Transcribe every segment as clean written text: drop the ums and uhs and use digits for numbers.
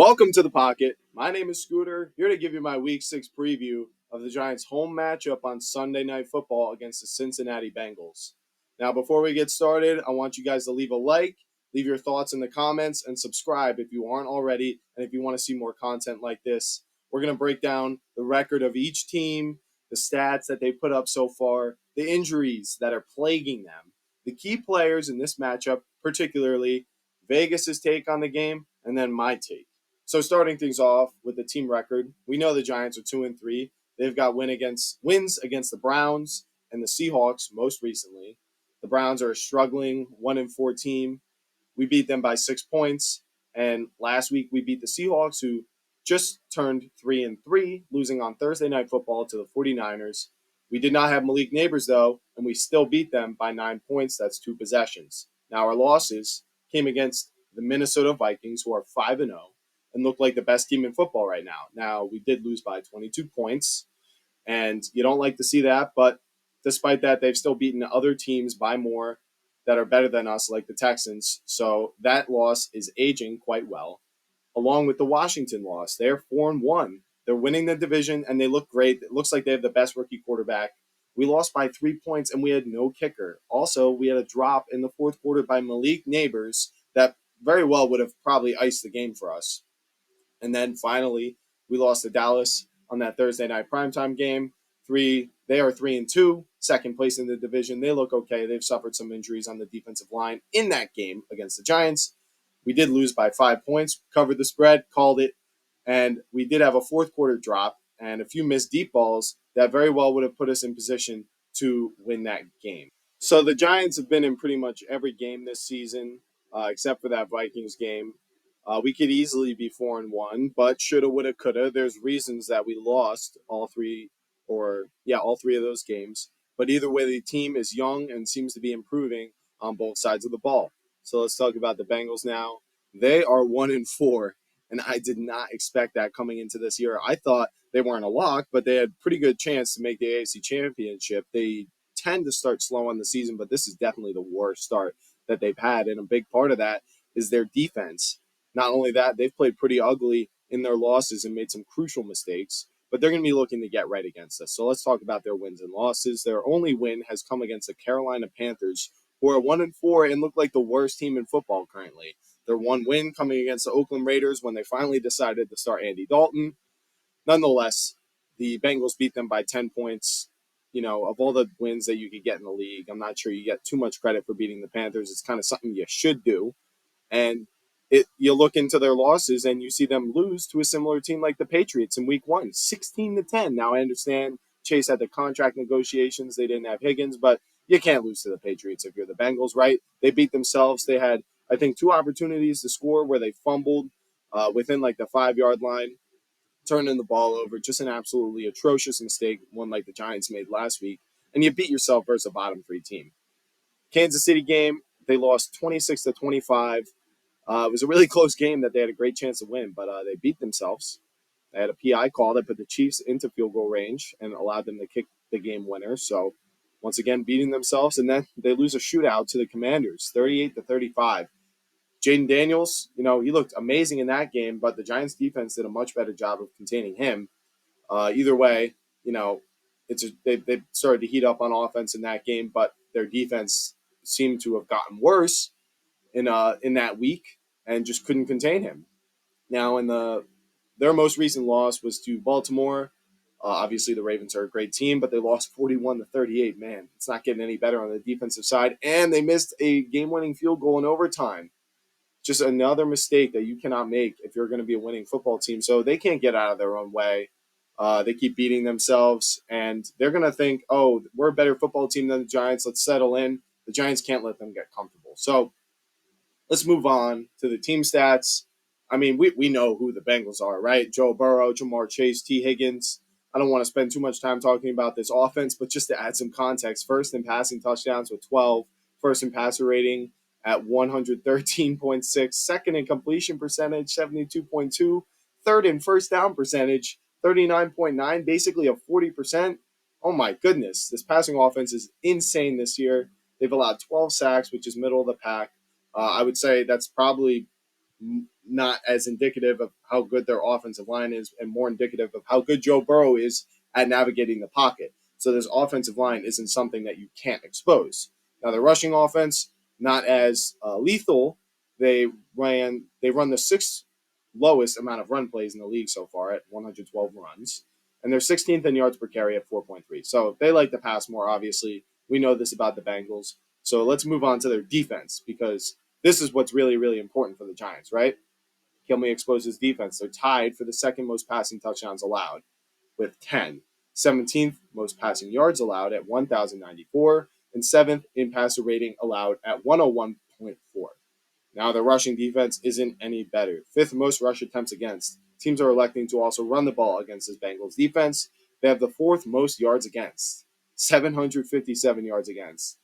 Welcome to the Pocket. My name is Scooter, here to give you my Week 6 preview of the Giants' home matchup on Sunday Night Football against the Cincinnati Bengals. Now, before we get started, I want you guys to leave a like, leave your thoughts in the comments, and subscribe if you aren't already, and if you want to see more content like this. We're going to break down the record of each team, the stats that they put up so far, the injuries that are plaguing them, the key players in this matchup, particularly Vegas' take on the game, and then my take. So starting things off with the team record, we know the Giants are 2-3. They've got wins against the Browns and the Seahawks most recently. The Browns are a struggling 1-4 team. We beat them by 6 points, and last week we beat the Seahawks, who just turned 3-3, losing on Thursday Night Football to the 49ers. We did not have Malik Neighbors though, and we still beat them by 9 points. That's 2 possessions. Now our losses came against the Minnesota Vikings, who are 5-0 and look like the best team in football right now. Now, we did lose by 22 points, and you don't like to see that, but despite that, they've still beaten other teams by more that are better than us, like the Texans. So that loss is aging quite well, along with the Washington loss. They're 4-1. They're winning the division, and they look great. It looks like they have the best rookie quarterback. We lost by 3 points, and we had no kicker. Also, we had a drop in the fourth quarter by Malik Neighbors that very well would have probably iced the game for us. And then finally, we lost to Dallas on that Thursday night primetime game. They are 3-2, second place in the division. They look okay. They've suffered some injuries on the defensive line in that game against the Giants. We did lose by 5 points, covered the spread, called it, and we did have a fourth quarter drop and a few missed deep balls that very well would have put us in position to win that game. So the Giants have been in pretty much every game this season, except for that Vikings game. We could easily be 4-1, but shoulda, woulda, coulda. There's reasons that we lost all three of those games. But either way, the team is young and seems to be improving on both sides of the ball. So let's talk about the Bengals now. They are 1-4, and I did not expect that coming into this year. I thought they weren't a lock, but they had pretty good chance to make the AFC Championship. They tend to start slow on the season, but this is definitely the worst start that they've had, and a big part of that is their defense. Not only that, they've played pretty ugly in their losses and made some crucial mistakes, but they're going to be looking to get right against us. So let's talk about their wins and losses. Their only win has come against the Carolina Panthers, who are 1-4 and look like the worst team in football currently. Their one win coming against the Oakland Raiders when they finally decided to start Andy Dalton. Nonetheless, the Bengals beat them by 10 points. You know, of all the wins that you could get in the league, I'm not sure you get too much credit for beating the Panthers. It's kind of something you should do. And you look into their losses and you see them lose to a similar team like the Patriots in week 1, 16-10. Now, I understand Chase had the contract negotiations. They didn't have Higgins, but you can't lose to the Patriots if you're the Bengals, right? They beat themselves. They had, I think, 2 opportunities to score where they fumbled within like the 5-yard line, turning the ball over. Just an absolutely atrocious mistake, one like the Giants made last week. And you beat yourself versus a bottom 3 team. Kansas City game, they lost 26-25. It was a really close game that they had a great chance to win, but they beat themselves. They had a PI call that put the Chiefs into field goal range and allowed them to kick the game winner. So, once again, beating themselves, and then they lose a shootout to the Commanders, 38-35. Jaden Daniels, he looked amazing in that game, but the Giants' defense did a much better job of containing him. Either way, they started to heat up on offense in that game, but their defense seemed to have gotten worse in that week and just couldn't contain him. Now, their most recent loss was to Baltimore. Obviously, the Ravens are a great team, but they lost 41-38. Man, it's not getting any better on the defensive side, and they missed a game-winning field goal in overtime. Just another mistake that you cannot make if you're going to be a winning football team. So they can't get out of their own way. They keep beating themselves, and they're going to think, oh, we're a better football team than the Giants. Let's settle in. The Giants can't let them get comfortable. So let's move on to the team stats. I mean, we know who the Bengals are, right? Joe Burrow, Jamar Chase, T. Higgins. I don't want to spend too much time talking about this offense, but just to add some context, first in passing touchdowns with 12, first in passer rating at 113.6, second in completion percentage, 72.2, third in first down percentage, 39.9, basically a 40%. Oh my goodness, this passing offense is insane this year. They've allowed 12 sacks, which is middle of the pack. I would say that's probably not as indicative of how good their offensive line is and more indicative of how good Joe Burrow is at navigating the pocket. So this offensive line isn't something that you can't expose. Now the rushing offense, not as lethal. They run the sixth lowest amount of run plays in the league so far at 112 runs, and they're 16th in yards per carry at 4.3. So they like to pass more. Obviously, we know this about the Bengals. So let's move on to their defense because this is what's really, really important for the Giants, right? Can we expose his defense? They're tied for the second most passing touchdowns allowed with 10, 17th most passing yards allowed at 1,094, and 7th in passer rating allowed at 101.4. Now, the rushing defense isn't any better. 5th most rush attempts against. Teams are electing to also run the ball against this Bengals defense. They have the 4th most yards against, 757 yards against,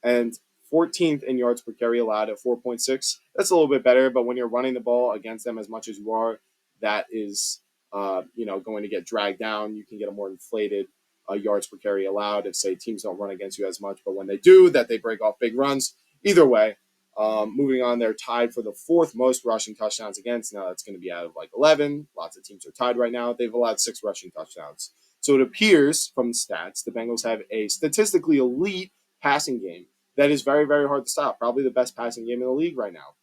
and 14th in yards per carry allowed at 4.6. That's a little bit better, but when you're running the ball against them as much as you are, that is, going to get dragged down. You can get a more inflated yards per carry allowed if, say, teams don't run against you as much. But when they do, that they break off big runs. Either way, moving on, they're tied for the 4th most rushing touchdowns against. Now that's going to be out of like 11. Lots of teams are tied right now. They've allowed 6 rushing touchdowns. So it appears from the stats, the Bengals have a statistically elite passing game that is very, very hard to stop. Probably the best passing game in the league right now,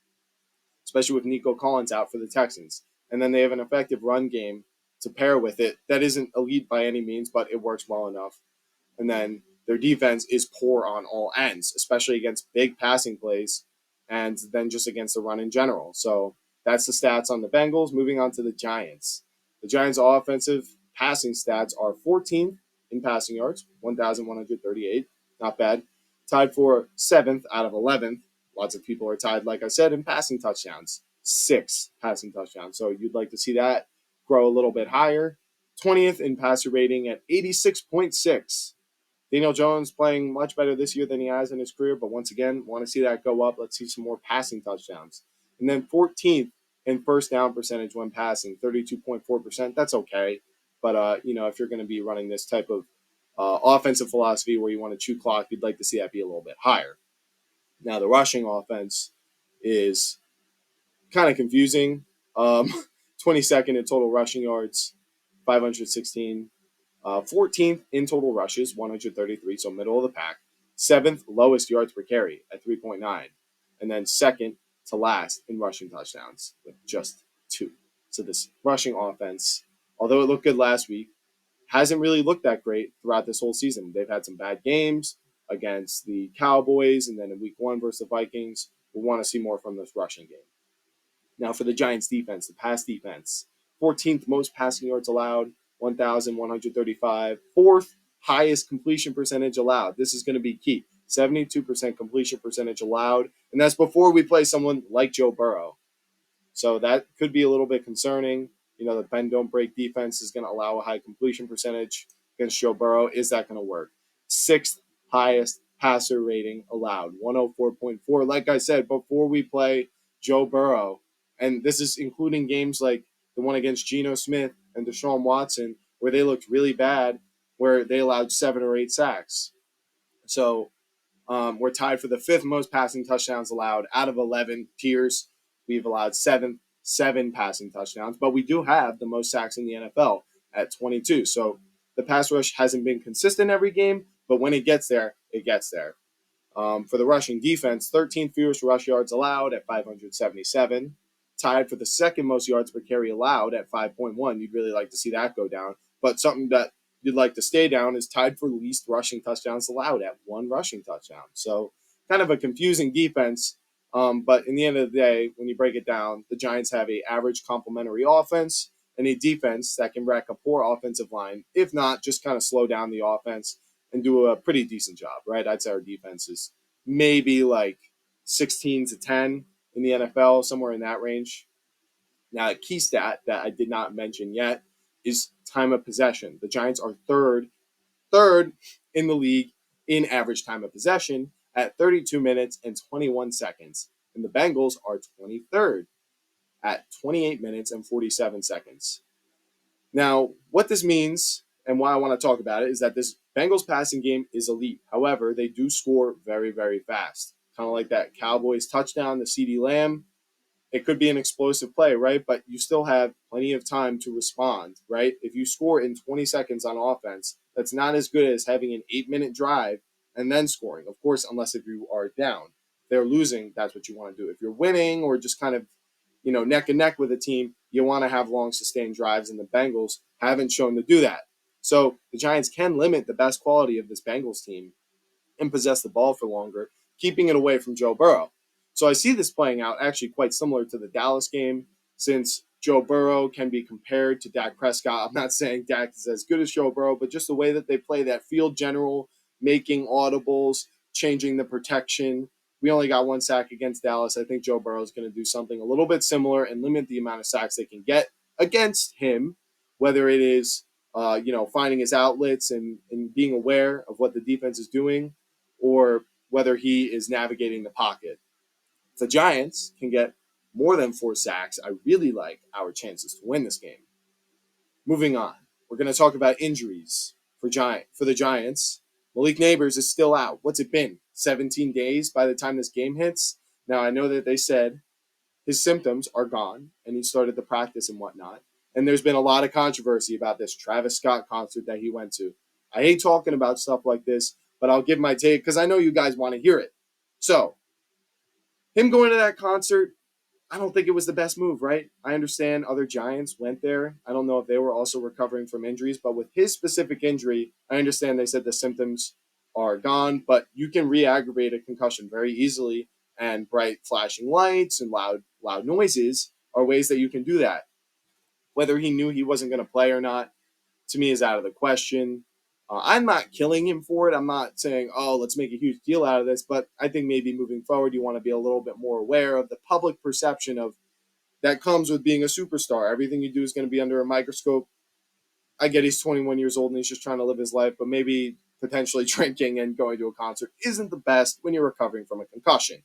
especially with Nico Collins out for the Texans. And then they have an effective run game to pair with it that isn't elite by any means, but it works well enough. And then their defense is poor on all ends, especially against big passing plays and then just against the run in general. So that's the stats on the Bengals. Moving on to the Giants. The Giants' offensive passing stats are 14th in passing yards, 1,138. Not bad. Tied for 7th out of 11th. Lots of people are tied, like I said, in passing touchdowns. 6 passing touchdowns. So you'd like to see that grow a little bit higher. 20th in passer rating at 86.6. Daniel Jones playing much better this year than he has in his career, but once again, want to see that go up. Let's see some more passing touchdowns. And then 14th in first down percentage when passing, 32.4%. That's okay. But, if you're going to be running this type of offensive philosophy where you want to chew clock, you'd like to see that be a little bit higher. Now, the rushing offense is kind of confusing. 22nd in total rushing yards, 516. 14th in total rushes, 133, so middle of the pack. 7th lowest yards per carry at 3.9. And then second to last in rushing touchdowns with just 2. So this rushing offense, although it looked good last week, hasn't really looked that great throughout this whole season. They've had some bad games against the Cowboys and then in week 1 versus the Vikings. We want to see more from this rushing game. Now for the Giants defense, the pass defense, 14th most passing yards allowed, 1,135. 4th highest completion percentage allowed. This is going to be key. 72% completion percentage allowed. And that's before we play someone like Joe Burrow. So that could be a little bit concerning. The bend don't break defense is going to allow a high completion percentage against Joe Burrow. Is that going to work? 6th highest passer rating allowed, 104.4. Like I said, before we play Joe Burrow, and this is including games like the one against Geno Smith and Deshaun Watson, where they looked really bad, where they allowed 7 or 8 sacks. So we're tied for the 5th most passing touchdowns allowed out of 11 tiers. We've allowed 7 passing touchdowns, but we do have the most sacks in the NFL at 22. So the pass rush hasn't been consistent every game, but when it gets there, it gets there. For the rushing defense, 13th fewest rush yards allowed at 577. Tied for the 2nd most yards per carry allowed at 5.1. You'd really like to see that go down. But something that you'd like to stay down is tied for least rushing touchdowns allowed at 1 rushing touchdown. So kind of a confusing defense. But in the end of the day, when you break it down, the Giants have a average complementary offense and a defense that can rack a poor offensive line. If not, just kind of slow down the offense and do a pretty decent job, right? I'd say our defense is maybe like 16 to 10 in the NFL, somewhere in that range. Now, a key stat that I did not mention yet is time of possession. The Giants are third in the league in average time of possession at 32 minutes and 21 seconds. And the Bengals are 23rd at 28 minutes and 47 seconds. Now, what this means and why I want to talk about it is that this Bengals passing game is elite. However, they do score very, very fast. Kind of like that Cowboys touchdown to CeeDee Lamb. it could be an explosive play, right? But you still have plenty of time to respond, right? If you score in 20 seconds on offense, that's not as good as having an 8-minute drive and then scoring. Of course, unless if you are down. If they're losing, that's what you want to do. If you're winning or just kind of, neck and neck with a team, you want to have long sustained drives, and the Bengals haven't shown to do that. So the Giants can limit the best quality of this Bengals team and possess the ball for longer, keeping it away from Joe Burrow. So I see this playing out actually quite similar to the Dallas game, since Joe Burrow can be compared to Dak Prescott. I'm not saying Dak is as good as Joe Burrow, but just the way that they play that field general, making audibles, changing the protection. We only got one sack against Dallas. I think Joe Burrow is going to do something a little bit similar and limit the amount of sacks they can get against him, whether it is finding his outlets and being aware of what the defense is doing, or whether he is navigating the pocket. If the Giants can get more than 4 sacks, I really like our chances to win this game. Moving on, we're going to talk about injuries for the Giants. Malik Neighbors is still out. What's it been? 17 days by the time this game hits? Now, I know that they said his symptoms are gone and he started the practice and whatnot. And there's been a lot of controversy about this Travis Scott concert that he went to. I hate talking about stuff like this, but I'll give my take because I know you guys want to hear it. So, him going to that concert, I don't think it was the best move, right? I understand other Giants went there. I don't know if they were also recovering from injuries, but with his specific injury, I understand they said the symptoms are gone, but you can re-aggravate a concussion very easily, and bright flashing lights and loud noises are ways that you can do that. Whether he knew he wasn't going to play or not, to me, is out of the question. I'm not killing him for it. I'm not saying, oh, let's make a huge deal out of this, but I think maybe moving forward, you want to be a little bit more aware of the public perception of that comes with being a superstar. Everything you do is going to be under a microscope. I get he's 21 years old and he's just trying to live his life, but maybe potentially drinking and going to a concert isn't the best when you're recovering from a concussion.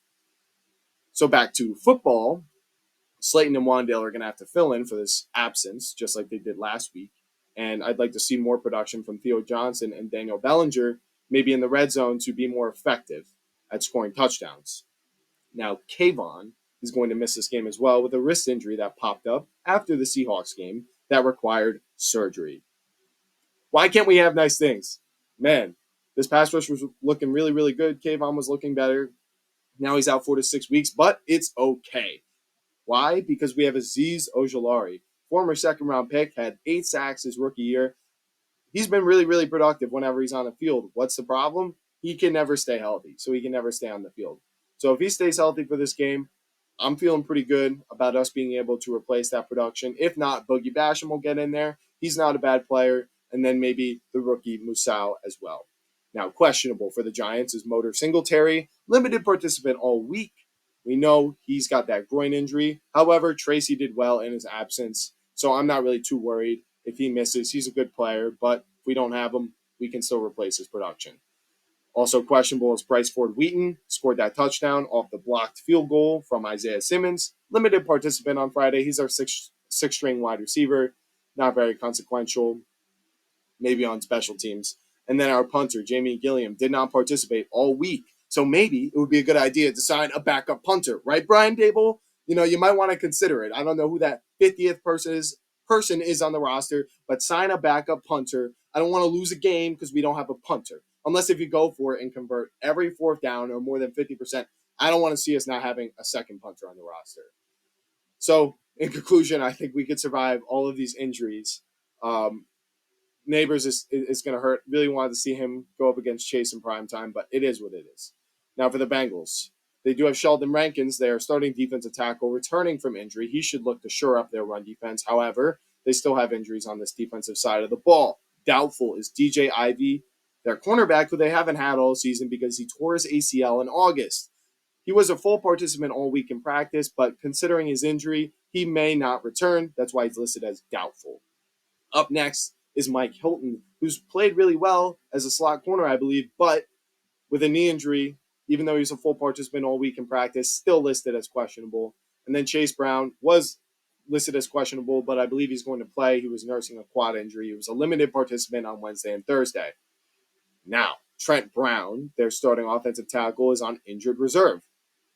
So back to football, Slayton and Wandale are going to have to fill in for this absence, just like they did last week. And I'd like to see more production from Theo Johnson and Daniel Bellinger, maybe in the red zone, to be more effective at scoring touchdowns. Now, Kayvon is going to miss this game as well with a wrist injury that popped up after the Seahawks game that required surgery. Why can't we have nice things? Man, this pass rush was looking really, really good. Kayvon was looking better. Now he's out 4 to 6 weeks, but it's okay. Why? Because we have Azeez Ojulari, former second-round pick, had 8 sacks his rookie year. He's been really, really productive whenever he's on the field. What's the problem? He can never stay healthy, so he can never stay on the field. So if he stays healthy for this game, I'm feeling pretty good about us being able to replace that production. If not, Boogie Basham will get in there. He's not a bad player. And then maybe the rookie Musau as well. Now, questionable for the Giants is Motor Singletary, limited participant all week. We know he's got that groin injury. However, Tracy did well in his absence, so I'm not really too worried if he misses. He's a good player, but if we don't have him, we can still replace his production. Also questionable is Bryce Ford-Wheaton, scored that touchdown off the blocked field goal from Isaiah Simmons. Limited participant on Friday. He's our six-string wide receiver. Not very consequential, maybe on special teams. And then our punter, Jamie Gilliam, did not participate all week. So maybe it would be a good idea to sign a backup punter, right, Brian Dable? You might want to consider it. I don't know who that 50th person is on the roster, but sign a backup punter. I don't want to lose a game because we don't have a punter. Unless if you go for it and convert every 4th down or more than 50%, I don't want to see us not having a second punter on the roster. So, in conclusion, I think we could survive all of these injuries. Neighbors is going to hurt. Really wanted to see him go up against Chase in prime time, but it is what it is. Now for the Bengals. They do have Sheldon Rankins, their starting defensive tackle, returning from injury. He should look to shore up their run defense. However, they still have injuries on this defensive side of the ball. Doubtful is DJ Ivey, their cornerback, who they haven't had all season because he tore his ACL in August. He was a full participant all week in practice, but considering his injury, he may not return. That's why he's listed as doubtful. Up next is Mike Hilton, who's played really well as a slot corner, I believe, but with a knee injury, even though he's a full participant all week in practice, still listed as questionable. And then Chase Brown was listed as questionable, but I believe he's going to play. He was nursing a quad injury. He was a limited participant on Wednesday and Thursday. Now, Trent Brown, their starting offensive tackle, is on injured reserve.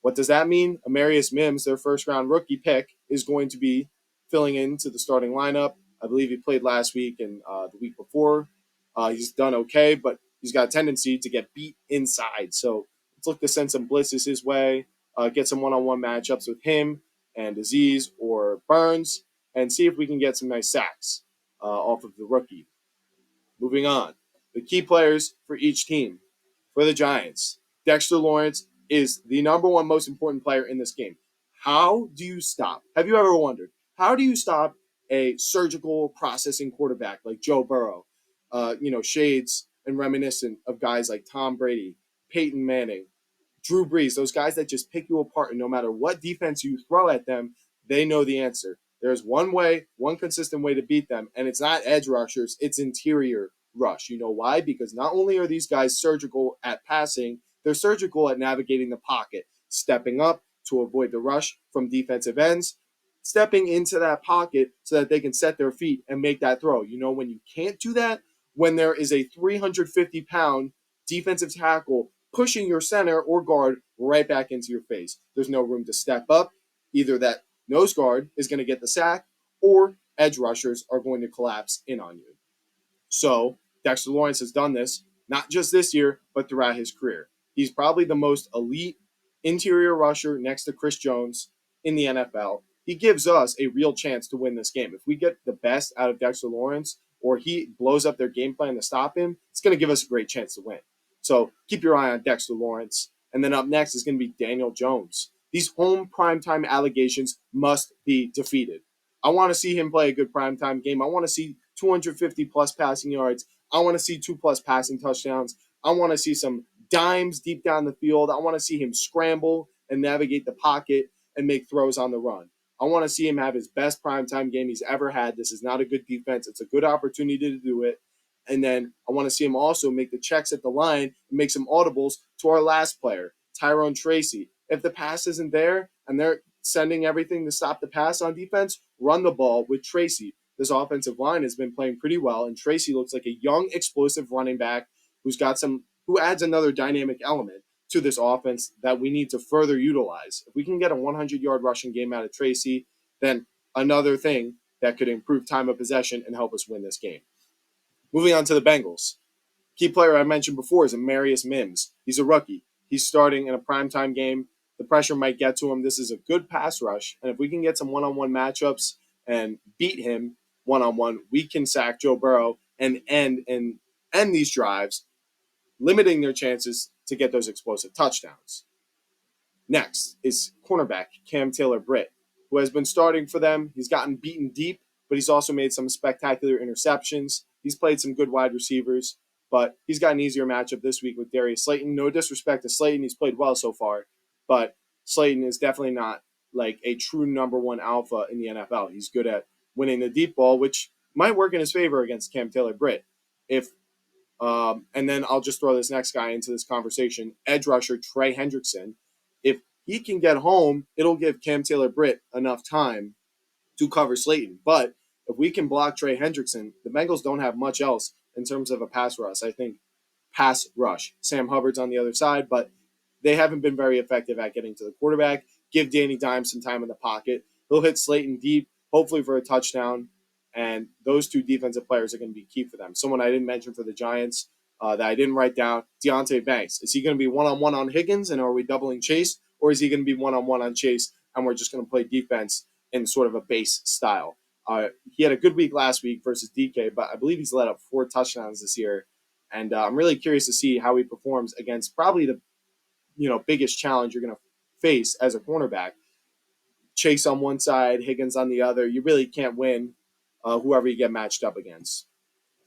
What does that mean? Amarius Mims, their first round rookie pick, is going to be filling into the starting lineup. I believe he played last week and the week before. He's done okay, but he's got a tendency to get beat inside. So let's look to send some blitzes his way, get some one-on-one matchups with him and Aziz or Burns, and see if we can get some nice sacks off of the rookie. Moving on, the key players for each team. For the Giants, Dexter Lawrence is the number one most important player in this game. How do you stop? Have you ever wondered, how do you stop a surgical processing quarterback like Joe Burrow? Shades and reminiscent of guys like Tom Brady, Peyton Manning, Drew Brees, those guys that just pick you apart, and no matter what defense you throw at them, they know the answer. There's one way, one consistent way to beat them, and it's not edge rushers, it's interior rush. You know why? Because not only are these guys surgical at passing, they're surgical at navigating the pocket, stepping up to avoid the rush from defensive ends, stepping into that pocket so that they can set their feet and make that throw. You know when you can't do that? When there is a 350-pound defensive tackle pushing your center or guard right back into your face. There's no room to step up. Either that nose guard is going to get the sack or edge rushers are going to collapse in on you. So Dexter Lawrence has done this, not just this year, but throughout his career. He's probably the most elite interior rusher next to Chris Jones in the NFL. He gives us a real chance to win this game. If we get the best out of Dexter Lawrence or he blows up their game plan to stop him, it's going to give us a great chance to win. So keep your eye on Dexter Lawrence. And then up next is going to be Daniel Jones. These home primetime allegations must be defeated. I want to see him play a good primetime game. I want to see 250 plus passing yards. I want to see 2+ passing touchdowns. I want to see some dimes deep down the field. I want to see him scramble and navigate the pocket and make throws on the run. I want to see him have his best primetime game he's ever had. This is not a good defense. It's a good opportunity to do it. And then I want to see him also make the checks at the line and make some audibles to our last player, Tyrone Tracy. If the pass isn't there and they're sending everything to stop the pass on defense, run the ball with Tracy. This offensive line has been playing pretty well, and Tracy looks like a young, explosive running back who adds another dynamic element to this offense that we need to further utilize. If we can get a 100-yard rushing game out of Tracy, then another thing that could improve time of possession and help us win this game. Moving on to the Bengals. Key player I mentioned before is Amarius Mims. He's a rookie. He's starting in a primetime game. The pressure might get to him. This is a good pass rush, and if we can get some one-on-one matchups and beat him one-on-one, we can sack Joe Burrow and end these drives, limiting their chances to get those explosive touchdowns. Next is cornerback Cam Taylor-Britt, who has been starting for them. He's gotten beaten deep, but he's also made some spectacular interceptions. He's played some good wide receivers, but he's got an easier matchup this week with Darius Slayton. No disrespect to Slayton. He's played well so far, but Slayton is definitely not like a true number one alpha in the NFL. He's good at winning the deep ball, which might work in his favor against Cam Taylor-Britt. And then I'll just throw this next guy into this conversation, edge rusher Trey Hendrickson. If he can get home, it'll give Cam Taylor-Britt enough time to cover Slayton. But if we can block Trey Hendrickson, the Bengals don't have much else in terms of a pass rush. I think pass rush. Sam Hubbard's on the other side, but they haven't been very effective at getting to the quarterback. Give Danny Dimes some time in the pocket. He'll hit Slayton deep, hopefully for a touchdown. And those two defensive players are going to be key for them. Someone I didn't mention for the Giants that I didn't write down, Deonte Banks. Is he going to be one-on-one on Higgins, and are we doubling Chase? Or is he going to be one-on-one on Chase, and we're just going to play defense in sort of a base style? He had a good week last week versus DK, but I believe he's let up 4 touchdowns this year. And I'm really curious to see how he performs against probably the biggest challenge you're going to face as a cornerback. Chase on one side, Higgins on the other. You really can't win whoever you get matched up against.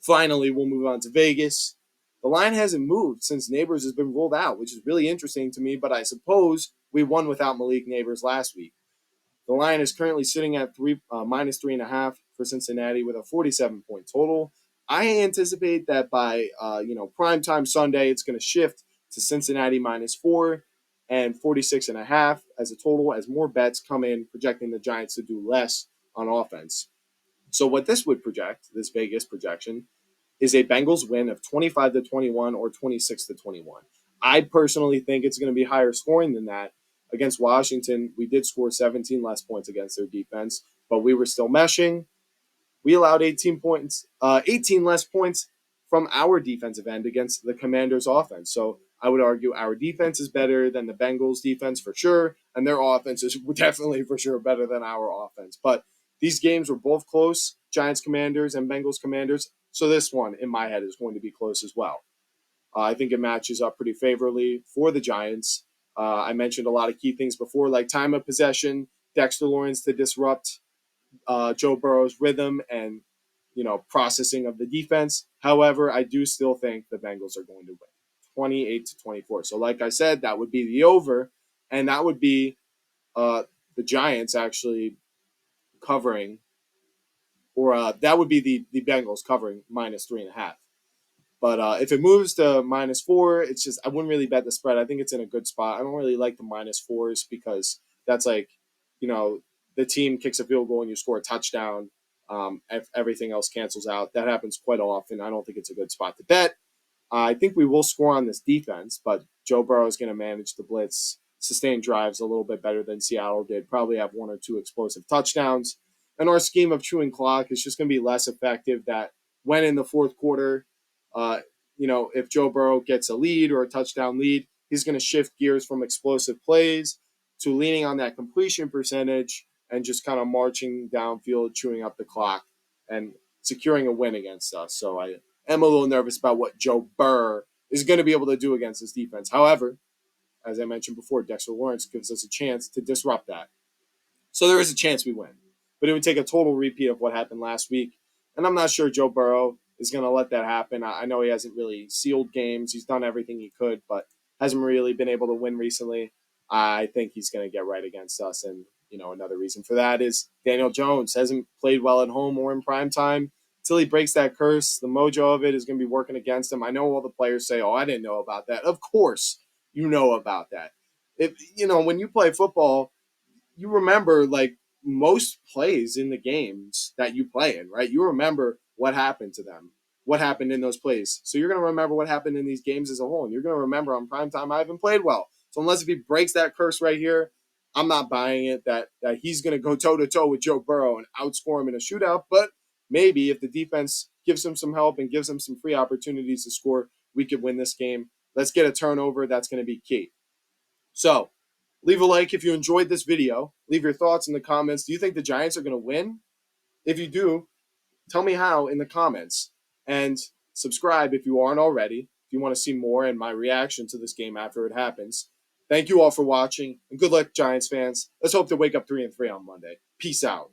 Finally, we'll move on to Vegas. The line hasn't moved since Neighbors has been ruled out, which is really interesting to me, but I suppose we won without Malik Neighbors last week. The line is currently sitting at minus 3.5 for Cincinnati with a 47-point total. I anticipate that by primetime Sunday, it's going to shift to Cincinnati -4 and 46.5 as a total, as more bets come in projecting the Giants to do less on offense. So what this would project, this Vegas projection, is a Bengals win of 25-21 or 26-21. I personally think it's going to be higher scoring than that. Against Washington, we did score 17 less points against their defense, but we were still meshing. We allowed 18 less points from our defensive end against the Commanders' offense. So I would argue our defense is better than the Bengals' defense for sure, and their offense is definitely for sure better than our offense. But these games were both close, Giants Commanders and Bengals Commanders. So this one, in my head, is going to be close as well. I think it matches up pretty favorably for the Giants. I mentioned a lot of key things before, like time of possession, Dexter Lawrence to disrupt Joe Burrow's rhythm and processing of the defense. However, I do still think the Bengals are going to win 28-24. So like I said, that would be the over, and that would be the Giants actually covering, or that would be the Bengals covering -3.5. But if it moves to -4, it's just I wouldn't really bet the spread. I think it's in a good spot. I don't really like the -4s because that's like, you know, the team kicks a field goal and you score a touchdown. If everything else cancels out, that happens quite often. I don't think it's a good spot to bet. I think we will score on this defense, but Joe Burrow is going to manage the blitz, sustain drives a little bit better than Seattle did, probably have one or two explosive touchdowns. And our scheme of chewing clock is just going to be less effective that when in the fourth quarter, uh, if Joe Burrow gets a lead or a touchdown lead, he's going to shift gears from explosive plays to leaning on that completion percentage and just kind of marching downfield, chewing up the clock, and securing a win against us. So I am a little nervous about what Joe Burr is going to be able to do against this defense. However, as I mentioned before, Dexter Lawrence gives us a chance to disrupt that. So there is a chance we win. But it would take a total repeat of what happened last week. And I'm not sure Joe Burrow is going to let that happen. I know he hasn't really sealed games. He's done everything he could, but hasn't really been able to win recently. I think he's going to get right against us. And, another reason for that is Daniel Jones hasn't played well at home or in prime time. Until he breaks that curse, the mojo of it is going to be working against him. I know all the players say, I didn't know about that. Of course you know about that. When you play football, you remember like most plays in the games that you play in, right? You remember what happened to them, what happened in those plays. So you're going to remember what happened in these games as a whole. And you're going to remember on primetime, I haven't played well. So unless if he breaks that curse right here, I'm not buying it that he's going to go toe-to-toe with Joe Burrow and outscore him in a shootout. But maybe if the defense gives him some help and gives him some free opportunities to score, we could win this game. Let's get a turnover. That's going to be key. So leave a like if you enjoyed this video. Leave your thoughts in the comments. Do you think the Giants are going to win? If you do, tell me how in the comments. And subscribe if you aren't already, if you want to see more and my reaction to this game after it happens. Thank you all for watching, and good luck, Giants fans. Let's hope to wake up 3-3 on Monday. Peace out.